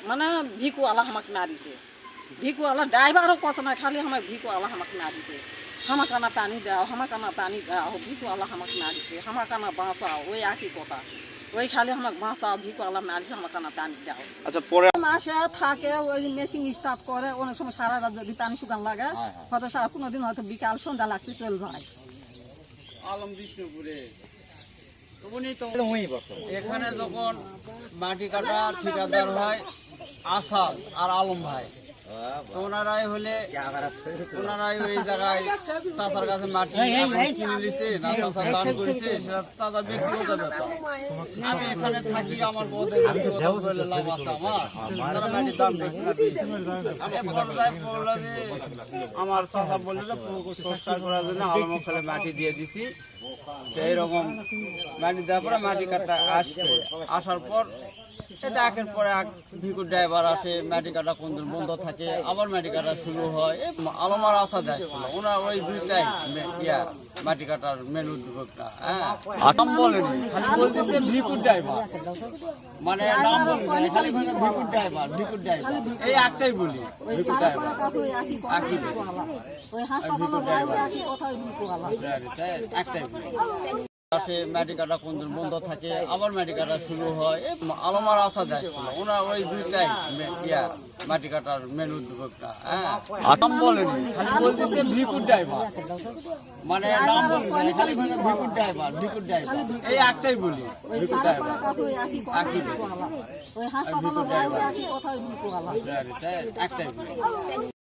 মানে ভিকু আলা আমাকে মারিছে। ভিকু আলা ড্রাইভারও কথা না, খালি আমাকে ভিকু আলা আমাকে মারিছে। হামাকানা পানি দাও, হামাকানা পানি দাও, ভিকু আলা আমাকে মারিছে। হামাকানা বাঁচাও, ওই একই কথা। ওই খালি আমাকে বাঁচাও, ভিকু আলা মারিছে, হামাকানা পানি দাও। আচ্ছা, পরে মাসে থাকে ওই মেশিন স্টার্ট করে, অনেক সময় সারা রাত যদি পানি শুকান লাগে, হয়তো সারা 15 দিন হয়তো বিকাল সন্ধ্যা লাগতে চলে যায়। আলম বিষ্ণুপুরে এখানে যখন মাটি কাটা ঠিকাদার হয় আসাদ আর আলম ভাই, তো ওনারাই ওই জায়গায় চাচার কাছে মাটি কিনে নিচ্ছে না, চাচা দান করেছে, সেটা চাচার ব্যক্তিগত ব্যাপার। আমি এখানে থাকি, আমার বোধের লাভ আছে, আমার তারা মাটির দাম বেশি আমি পর্যায়ে বললো যে আমার চাচা বললো যে সংস্কার করার জন্য আলম খেলে মাটি দিয়ে দিছি। এইরকম মাটি দেওয়ার পরে মাটি কাটা আসার পর এটা একের পরে এক ভিকু ড্রাইভার আসে, মাটি কাটা কোন দিন বন্ধ থাকে, আবার মাটি কাটা শুরু হয়। আলমার আশা দেখছিল ওনার ওই দুইটাই মাটি কাটার মেন উদ্যোগটা। হ্যাঁ, নাম বলেনি, খালি বলতেছে ভিকু ড্রাইভার, মানে নাম বলেনি, খালি ভিকু ড্রাইভার এই একটাই বলি, ভিকু ড্রাইভার একই ভিকু ড্রাইভার একটাই বলি। আসে মাটি কাটা কোন দিন বন্ধ থাকে, আবার মাটি কাটা শুরু হয়। আলমার আশা দেখছিল ওনার ওই দুইটাই মাটি কাটার মেন উদ্যোগটা। হ্যাঁ, নাম বলেনি, খালি বলতেছে ভিকু ড্রাইভার, মানে নাম বলেনি, খালি ভিকু ড্রাইভার এই একটাই বলি, ভিকু ড্রাইভার একই ভিকু ড্রাইভার একটাই বলি।